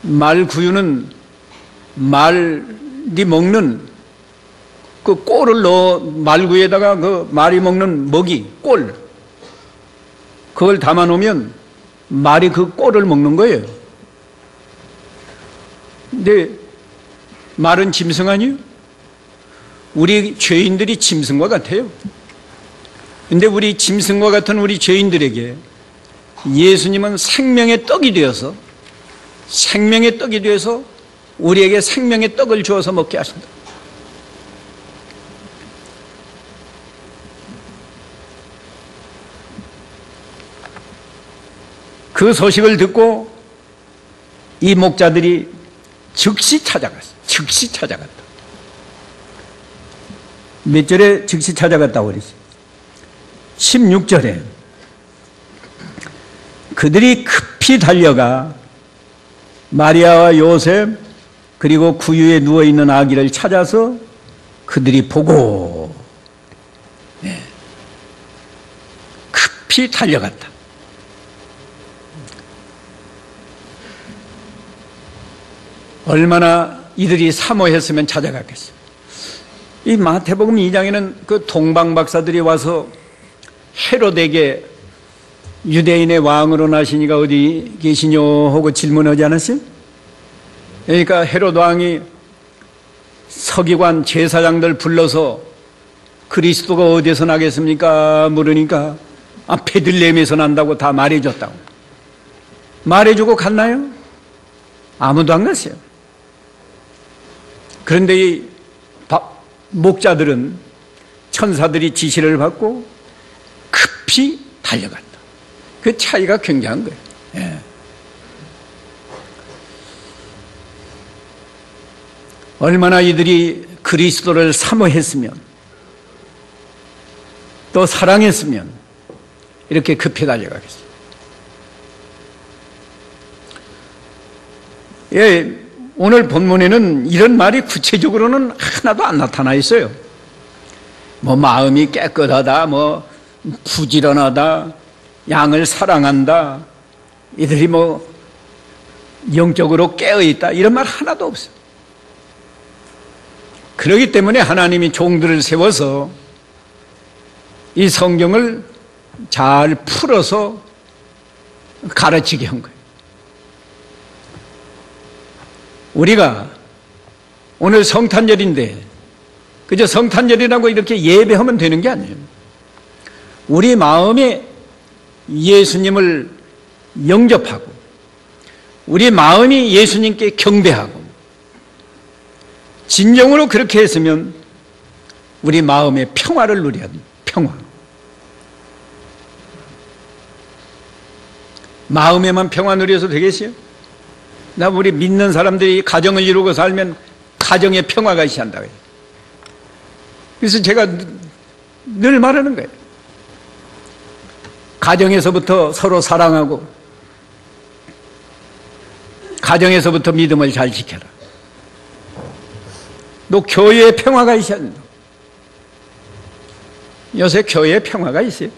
말구유는 말이 먹는 그 꼴을 넣어 말구유에다가 그 말이 먹는 먹이 꼴 그걸 담아 놓으면 말이 그 꼴을 먹는 거예요. 근데 말은 짐승 아니에요? 우리 죄인들이 짐승과 같아요. 근데 우리 짐승과 같은 우리 죄인들에게 예수님은 생명의 떡이 되어서 우리에게 생명의 떡을 주어서 먹게 하신다. 그 소식을 듣고 이 목자들이 즉시 찾아갔어요. 즉시 찾아갔다. 몇 절에 즉시 찾아갔다고 그랬어요? 16절에 그들이 급히 달려가 마리아와 요셉 그리고 구유에 누워있는 아기를 찾아서 그들이 보고 급히 달려갔다. 얼마나 이들이 사모했으면 찾아갔겠어요. 이 마태복음 2장에는 그 동방 박사들이 와서 헤롯에게 유대인의 왕으로 나시니가 어디 계시뇨 하고 질문하지 않았어요? 그러니까 헤롯 왕이 서기관 제사장들 불러서 그리스도가 어디서 나겠습니까? 물으니까 베들레헴에서 난다고 다 말해줬다고. 말해주고 갔나요? 아무도 안 갔어요. 그런데 이 목자들은 천사들이 지시를 받고 급히 달려갔다. 그 차이가 굉장한 거예요. 예. 얼마나 이들이 그리스도를 사모했으면 또 사랑했으면 이렇게 급히 달려가겠어요. 예, 오늘 본문에는 이런 말이 구체적으로는 하나도 안 나타나 있어요. 뭐 마음이 깨끗하다, 뭐 부지런하다, 양을 사랑한다, 이들이 뭐 영적으로 깨어있다 이런 말 하나도 없어요. 그렇기 때문에 하나님이 종들을 세워서 이 성경을 잘 풀어서 가르치게 한 거예요. 우리가 오늘 성탄절인데 그저 성탄절이라고 이렇게 예배하면 되는 게 아니에요. 우리 마음에 예수님을 영접하고 우리 마음이 예수님께 경배하고 진정으로 그렇게 했으면 우리 마음의 평화를 누려야 합니다. 평화. 마음에만 평화 누려서 되겠어요? 나 우리 믿는 사람들이 가정을 이루고 살면 가정에 평화가 있어야 한다고 해요. 그래서 제가 늘 말하는 거예요. 가정에서부터 서로 사랑하고 가정에서부터 믿음을 잘 지켜라. 너 교회에 평화가 있어야 한다. 요새 교회에 평화가 있어요?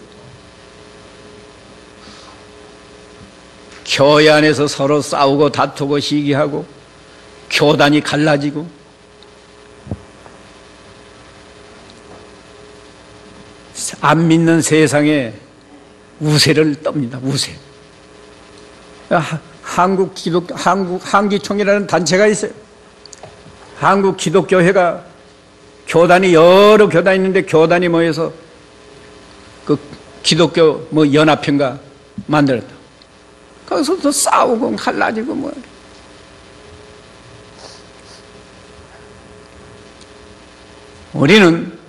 교회 안에서 서로 싸우고 다투고 시기하고 교단이 갈라지고 안 믿는 세상에 우세를 떱니다. 우세. 한기총이라는 단체가 있어요. 한국 기독교회가 교단이 여러 교단이 있는데 교단이 모여서 그 기독교 연합회인가 만들었다. 거기서 또 싸우고 갈라지고 뭐. 우리는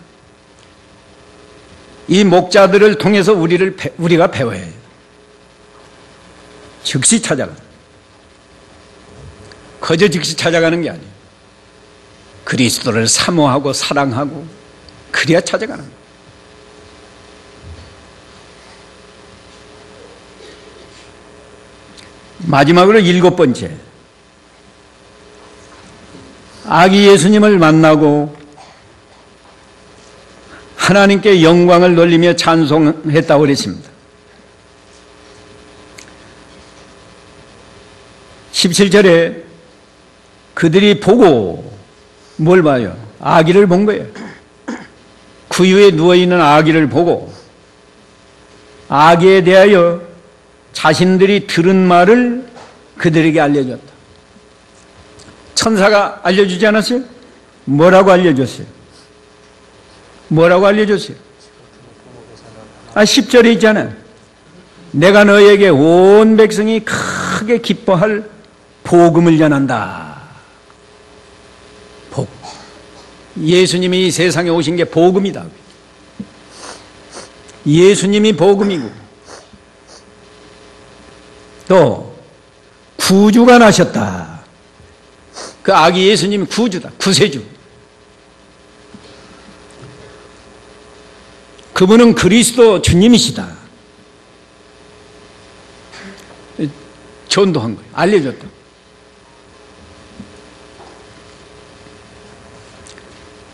이 목자들을 통해서 우리가 배워야 해요. 즉시 찾아가. 거저 즉시 찾아가는 게 아니에요. 그리스도를 사모하고 사랑하고 그래야 찾아가는 거예요. 마지막으로 7번째, 아기 예수님을 만나고 하나님께 영광을 돌리며 찬송했다고 그랬습니다. 17절에 그들이 보고 뭘 봐요? 아기를 본 거예요. 구유에 누워있는 아기를 보고 아기에 대하여 자신들이 들은 말을 그들에게 알려줬다. 천사가 알려주지 않았어요? 뭐라고 알려줬어요? 뭐라고 알려줬어요? 10절에 있잖아요. 내가 너에게 온 백성이 크게 기뻐할 복음을 전한다. 복. 예수님이 이 세상에 오신 게 복음이다. 예수님이 복음이고 또 구주가 나셨다. 그 아기 예수님이 구주다. 구세주. 그분은 그리스도 주님이시다. 전도한 거예요. 알려줬다.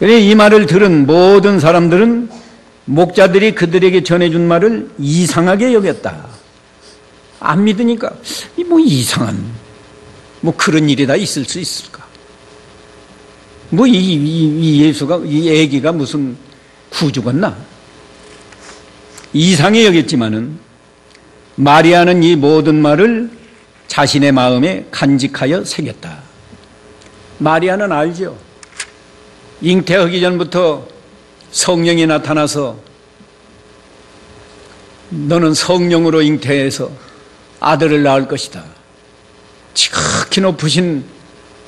그래 이 말을 들은 모든 사람들은 목자들이 그들에게 전해준 말을 이상하게 여겼다. 안 믿으니까 뭐 이상한 뭐 그런 일이 다 있을 수 있을까? 뭐 이 예수가 이 애기가 무슨 구주겠나? 이상히 여겼지만은 마리아는 이 모든 말을 자신의 마음에 간직하여 새겼다. 마리아는 알죠. 잉태하기 전부터 성령이 나타나서 너는 성령으로 잉태해서 아들을 낳을 것이다. 지극히 높으신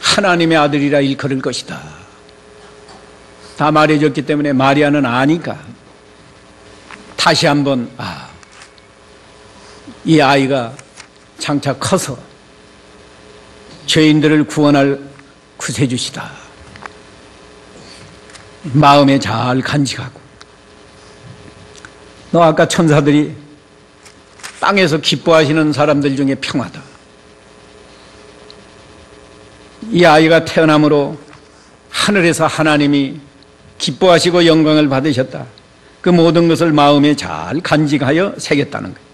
하나님의 아들이라 일컬을 것이다. 다 말해줬기 때문에 마리아는 아니까 다시 한번 이 아이가 장차 커서 죄인들을 구원할 구세주시다. 마음에 잘 간직하고 너 아까 천사들이 땅에서 기뻐하시는 사람들 중에 평화다. 이 아이가 태어남으로 하늘에서 하나님이 기뻐하시고 영광을 받으셨다. 그 모든 것을 마음에 잘 간직하여 새겼다는 거예요.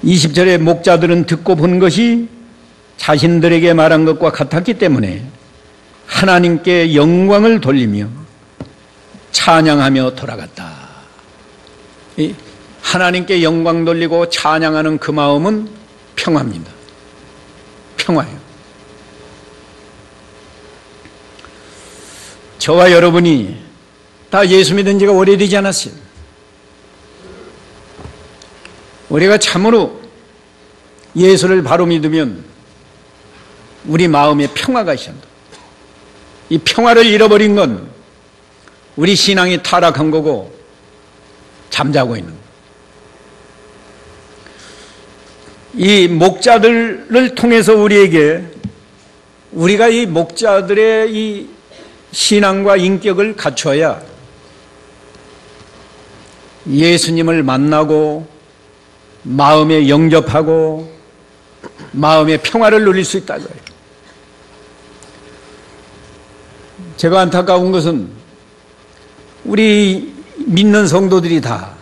20절에 목자들은 듣고 본 것이 자신들에게 말한 것과 같았기 때문에 하나님께 영광을 돌리며 찬양하며 돌아갔다. 하나님께 영광 돌리고 찬양하는 그 마음은 평화입니다. 평화예요. 저와 여러분이 다 예수 믿은 지가 오래되지 않았어요. 우리가 참으로 예수를 바로 믿으면 우리 마음에 평화가 있습니다. 이 평화를 잃어버린 건 우리 신앙이 타락한 거고 잠자고 있는 거예요. 이 목자들을 통해서 우리가 이 목자들의 이 신앙과 인격을 갖춰야 예수님을 만나고 마음에 영접하고 마음의 평화를 누릴 수 있다는 거예요. 제가 안타까운 것은 우리 믿는 성도들이 다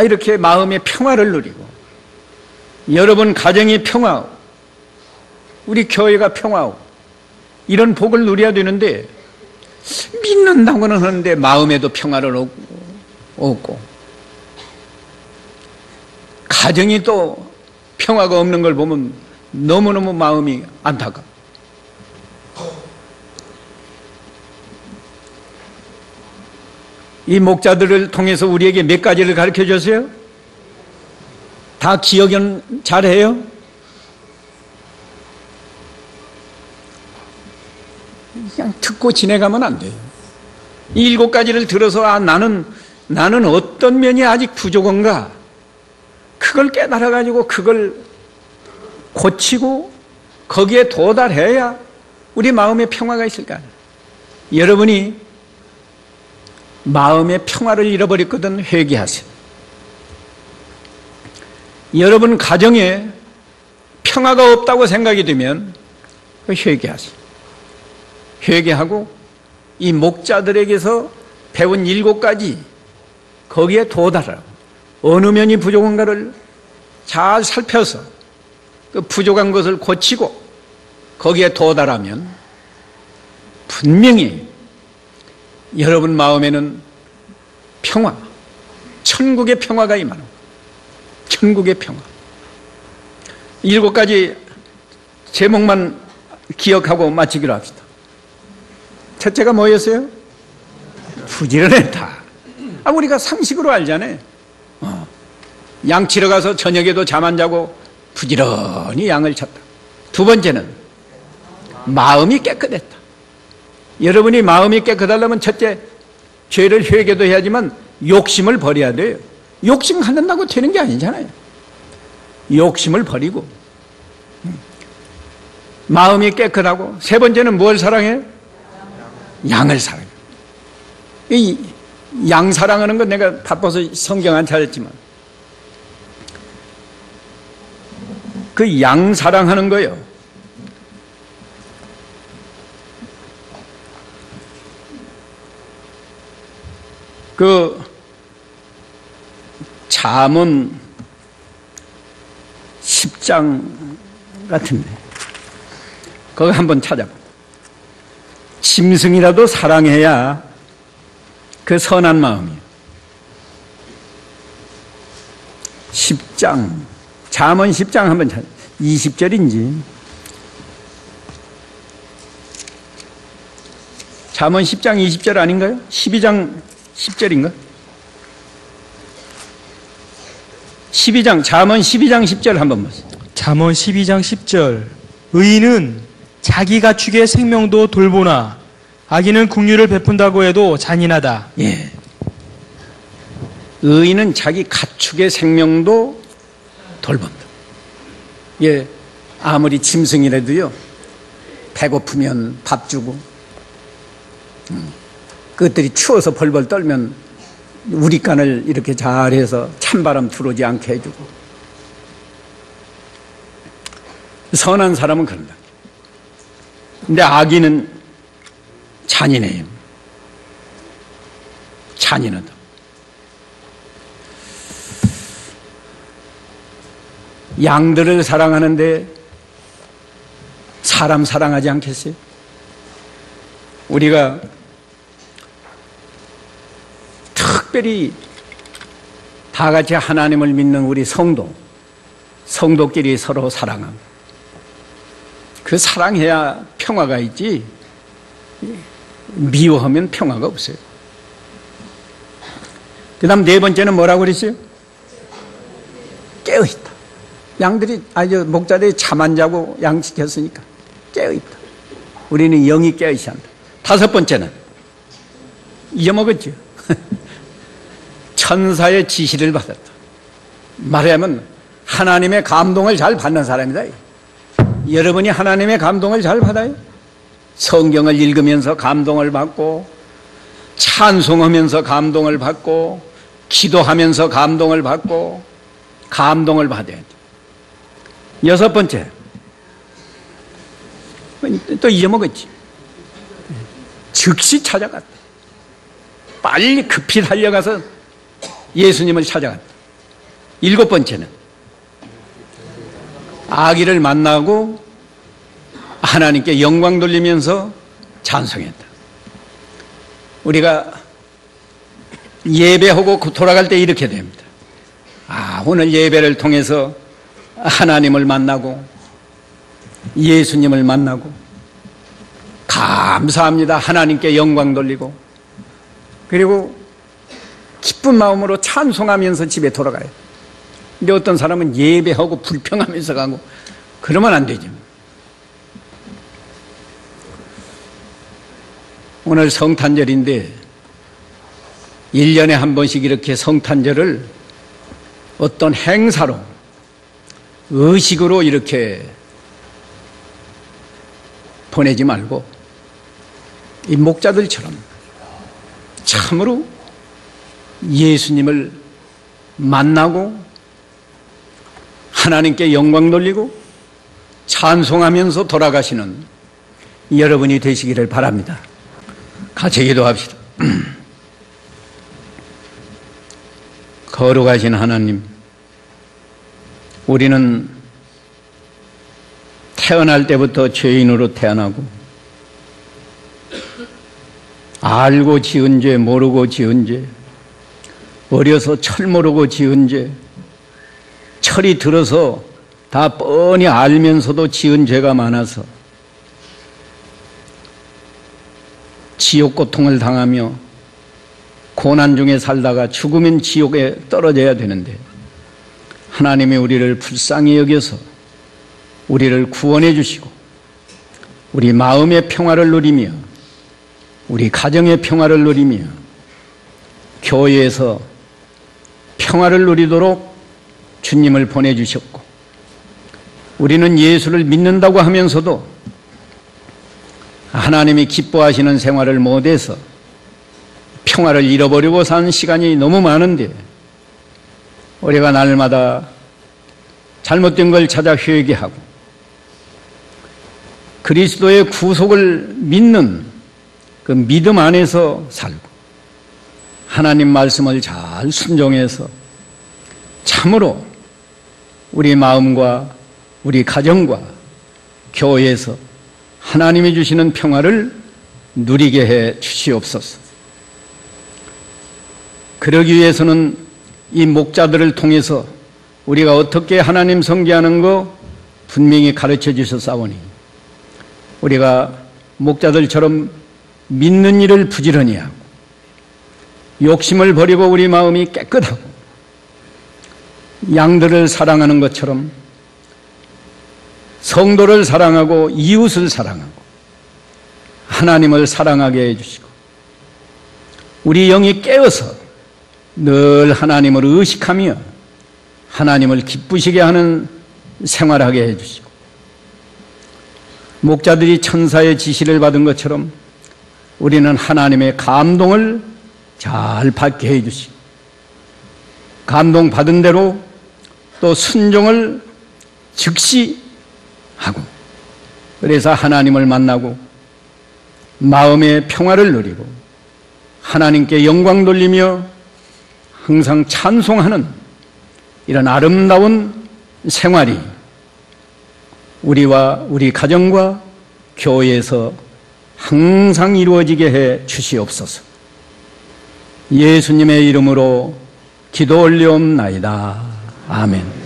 이렇게 마음의 평화를 누리고 여러분 가정이 평화하고 우리 교회가 평화하고 이런 복을 누려야 되는데 믿는다고는 하는데 마음에도 평화를 얻고 가정이 또 평화가 없는 걸 보면 너무너무 마음이 안타까워. 이 목자들을 통해서 우리에게 몇 가지를 가르쳐 줬어요? 다 기억은 잘해요? 그냥 듣고 지내가면 안 돼요. 이 7가지를 들어서 나는 어떤 면이 아직 부족한가? 그걸 깨달아가지고 그걸 고치고 거기에 도달해야 우리 마음에 평화가 있을 거 아니에요. 여러분이 마음의 평화를 잃어버렸거든 회개하세요. 여러분 가정에 평화가 없다고 생각이 되면 회개하세요. 회개하고 이 목자들에게서 배운 7가지 거기에 도달하라고. 어느 면이 부족한가를 잘 살펴서 그 부족한 것을 고치고 거기에 도달하면 분명히 여러분 마음에는 평화, 천국의 평화가 임하는 거예요. 천국의 평화. 7가지 제목만 기억하고 마치기로 합시다. 첫째가 뭐였어요? 부지런했다. 우리가 상식으로 알잖아요. 양 치러 가서 저녁에도 잠 안 자고 부지런히 양을 쳤다. 두 번째는 마음이 깨끗했다. 여러분이 마음이 깨끗하려면 첫째, 죄를 회개도 해야지만 욕심을 버려야 돼요. 욕심 갖는다고 되는 게 아니잖아요. 욕심을 버리고 마음이 깨끗하고, 세 번째는 뭘 사랑해요? 양을 사랑해요. 이 양 사랑하는 건 내가 바빠서 성경 안 찾았지만 그 양 사랑하는 거예요. 그 잠언 10장 같은데 그거 한번 찾아봐. 짐승이라도 사랑해야 그 선한 마음이에요. 10장 잠언 10장 한번 찾아. 20절인지 잠언 10장 20절 아닌가요? 12장 10절인가? 12장 잠언 12장 10절 한번 보세요. 잠언 12장 10절 의인은 자기 가축의 생명도 돌보나 악인은 국류를 베푼다고 해도 잔인하다. 예. 의인은 자기 가축의 생명도 돌본다. 예. 아무리 짐승이라도요, 배고프면 밥 주고, 그것들이 추워서 벌벌 떨면 우리간을 이렇게 잘해서 찬바람 들어오지 않게 해주고. 선한 사람은 그런다. 근데 악인은 잔인해요. 잔인하다. 양들을 사랑하는데 사람 사랑하지 않겠어요? 우리가 특별히 다 같이 하나님을 믿는 우리 성도끼리 서로 사랑함. 그 사랑해야 평화가 있지, 미워하면 평화가 없어요. 그 다음 네 번째는 뭐라고 그랬어요? 깨어있다. 양들이, 목자들이 잠 안 자고 양 지켰으니까 깨어있다. 우리는 영이 깨어있어야 한다. 다섯 번째는 잊어먹었죠. 천사의 지시를 받았다. 말하자면 하나님의 감동을 잘 받는 사람이다. 여러분이 하나님의 감동을 잘 받아요? 성경을 읽으면서 감동을 받고, 찬송하면서 감동을 받고, 기도하면서 감동을 받고, 감동을 받아야 돼. 여섯 번째, 또 잊어먹었지. 즉시 찾아갔다. 빨리 급히 달려가서 예수님을 찾아갔다. 일곱 번째는 아기를 만나고 하나님께 영광 돌리면서 찬송했다. 우리가 예배하고 돌아갈 때 이렇게 됩니다. 오늘 예배를 통해서 하나님을 만나고 예수님을 만나고 감사합니다. 하나님께 영광 돌리고 그리고 기쁜 마음으로 찬송하면서 집에 돌아가요. 근데 어떤 사람은 예배하고 불평하면서 가고 그러면 안 되죠. 오늘 성탄절인데 1년에 한 번씩 이렇게 성탄절을 어떤 행사로 의식으로 이렇게 보내지 말고 이 목자들처럼 참으로 예수님을 만나고 하나님께 영광 돌리고 찬송하면서 돌아가시는 여러분이 되시기를 바랍니다. 같이 기도합시다. 거룩하신 하나님, 우리는 태어날 때부터 죄인으로 태어나고 알고 지은 죄, 모르고 지은 죄, 어려서 철 모르고 지은 죄, 철이 들어서 다 뻔히 알면서도 지은 죄가 많아서 지옥 고통을 당하며 고난 중에 살다가 죽으면 지옥에 떨어져야 되는데 하나님이 우리를 불쌍히 여겨서 우리를 구원해 주시고 우리 마음의 평화를 누리며 우리 가정의 평화를 누리며 교회에서 평화를 누리도록 주님을 보내주셨고 우리는 예수를 믿는다고 하면서도 하나님이 기뻐하시는 생활을 못해서 평화를 잃어버리고 산 시간이 너무 많은데 우리가 날마다 잘못된 걸 찾아 회개하고 그리스도의 구속을 믿는 그 믿음 안에서 살고 하나님 말씀을 잘 순종해서 참으로 우리 마음과 우리 가정과 교회에서 하나님이 주시는 평화를 누리게 해 주시옵소서. 그러기 위해서는 이 목자들을 통해서 우리가 어떻게 하나님 섬기하는 거 분명히 가르쳐 주셨사오니 우리가 목자들처럼 믿는 일을 부지런히 하고 욕심을 버리고 우리 마음이 깨끗하고 양들을 사랑하는 것처럼 성도를 사랑하고 이웃을 사랑하고 하나님을 사랑하게 해주시고 우리 영이 깨어서 늘 하나님을 의식하며 하나님을 기쁘시게 하는 생활하게 해주시고 목자들이 천사의 지시를 받은 것처럼 우리는 하나님의 감동을 잘 받게 해주시고 감동받은 대로 또 순종을 즉시 하고 그래서 하나님을 만나고 마음의 평화를 누리고 하나님께 영광 돌리며 항상 찬송하는 이런 아름다운 생활이 우리와 우리 가정과 교회에서 항상 이루어지게 해 주시옵소서. 예수님의 이름으로 기도 올리옵나이다. 아멘.